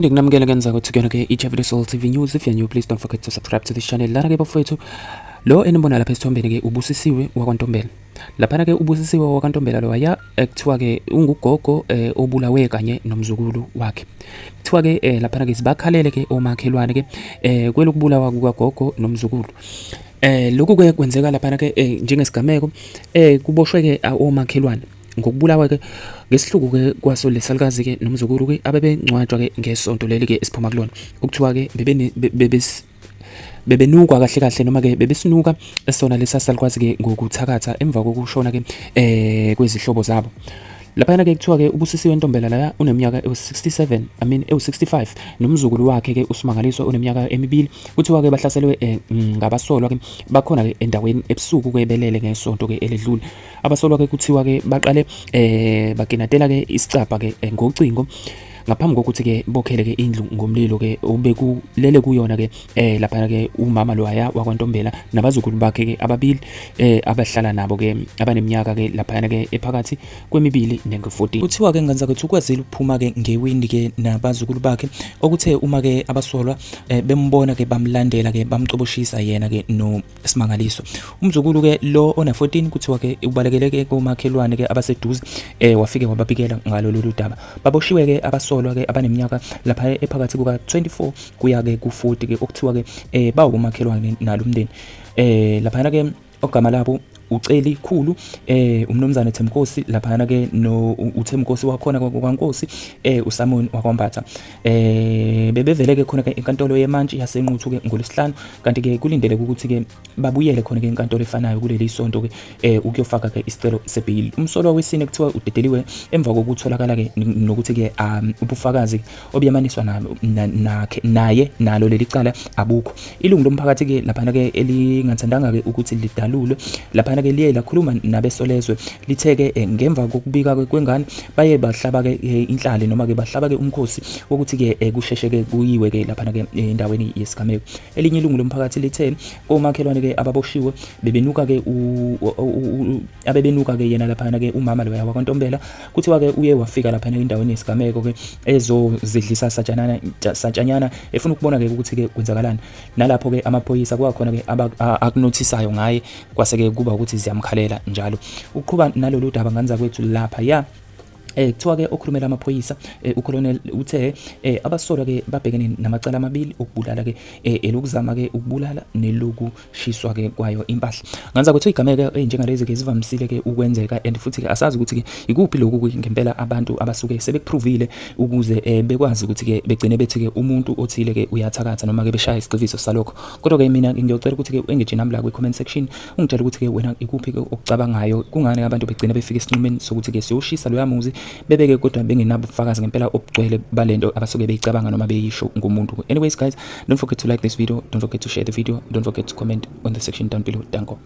Ndikunamukela kenza ukuthi kuyona-ke iJavelin Soul TV News. If you're new, please don't forget to subscribe to this channel. Lana-ke bafowethu, lo enibona lapha esithombeni-ke uBusisiwe wakwaNtombela. Laphana-ke uBusisiwe wakwaNtombela lo aya kuthiwa-ke ungugogo obulawe kanye nomzukulu wakhe. Kuthiwa-ke laphana-ke sibakhalele-ke omakhelwane-ke kwelokubulawa kukagogo nomzukulu. Lokhu-ke kwenzeka laphana-ke njengesigameko kuboshwe-ke omakhelwane. Ngokubulawa-ke ngesihluku-ke kwaso lesalukazi-ke nomzukulu-ke abebengcwatshwa-ke ngesonto leli-ke esiphuma kulona. Okuthiwa-ke bebenukwa kahle kahle noma-ke bebesinuka esona lesa salukazi-ke ngokuthakatha emva kokushona-ke kwezihlobo zabo. Laphana-ke kuthiwa-ke uBusisiwe Ntombela laya uneminyaka ewu-65 nomzukulu wakhe-ke uSimangaliswa uneminyaka emibili. Kuthiwa-ke bahlaselwe ngabasolwa-ke bakhona-ke endaweni ebusuku-ke belele ngesonto-ke eledlule. Abasolwa-ke kuthiwa-ke baqale baginatela-ke isicabha-ke ngocingo ngaphambi kokuthi-ke bokhele-ke indlu ngomlilo-ke obekulele kuyona-ke laphana-ke umama loya wakwaNtombela nabazukulu bakhe-ke ababili abahlala nabo-ke abaneminyaka-ke laphana-ke ephakathi kwemibili nengu-14. Kuthiwa-ke nganzakwethu ukwazile ukuphuma-ke ngewindi-ke nabazukulu bakhe okuthe uma-ke abasolwa bembona-ke bamlandela-ke bamcoboshisa yena-ke noSimangaliswa. Umzukulu-ke lo ona-14 kuthiwa-ke ubalekele-ke komakhelwane-ke abaseduze wafike wababikela ngalo lolu daba. Baboshiwe-ke abasolwa-ke abaneminyaka lapha ephakathi kuka-24 kuya-ke ku-40-ke okuthiwa-ke bawomakhelwane nalo umndeni. Laphana-ke ogama labo uCeli Khulu, umnumzane Themnkosi, laphana-ke uThemnkosi wakhona kwaNkosi, uSamon wakwaMbatha. Bebevele-ke khona-ke enkantolo yemantshi yaseNquthu-ke ngoLwesihlanu, kanti-ke kulindeleke ukuthi-ke babuyele khona-ke enkantolo efanayo kuleli sonto-ke ukuyofaka-ke isicelo sebhili. Umsolwa wesine kuthiwa udedeliwe emva kokutholakala-ke nokuthi-ke ubufakazi obuyamaniswa naye nalo leli cala abukho. Ilungu lomphakathi-ke laphana-ke elingathandanga-ke ukuthi lidalulwe laphana-ke liye lakhuluma nabesolezwe lithe-ke ngemva kokubika kwengane baye bahlaba-ke inhlali noma-ke bahlaba-ke umkhosi wokuthi-ke kusheshe-ke kuyiwe-ke laphana-ke endaweni yesigameko. Elinye ilungu lomphakathi lithe omakhelwane-ke ababoshiwe bebenuka-ke yena laphana-ke umama loya wakwaNtombela kuthiwa-ke uye wafika laphana endaweni yesigameko-ke ezozidlisa satshanyana efuna ukubona-ke ukuthi-ke kwenzakalani. Nalapho-ke amaphoyisa kwakhona-ke akunothisayo ngaye kwase-ke kuba ukuthi ziyamkhalela njalo. Ukuqhuba nalolu daba nganzakwethu lapha kuthiwa-ke okhulumela amaphoyisa uColonel uthe abasolwa-ke babhekene namacala amabili okubulala-ke elokuzama-ke ukubulala nelokushiswa-ke kwayo impahla. Nganzakwethu igameko njengalezi-ke zivamisile-ke ukwenzeka and futhi-ke asazi ukuthi-ke ikuphi lokhu ngempela abantu abasuke sebekuphruvile ukuze bekwazi ukuthi-ke begcine bethi-ke umuntu othile-ke uyathakatha noma-ke beshaya isiqiviso salokho. Kodwa-ke mina ngiyocela ukuthi-ke engage nami la kwi-comment section ungitshela ukuthi-ke wena ikuphi-ke okucabangayo, kungani abantu begcine befika esinqumeni sokuthi-ke siyoshisa loya muzi bebeke kodwa bengenabo ubufakazi ngempela obugcwele balento abasuke beyicabanga noma beyisho ngomuntu. Anyways guys, don't forget to like this video, don't forget to share the video, don't forget to comment on the section down below. Danko.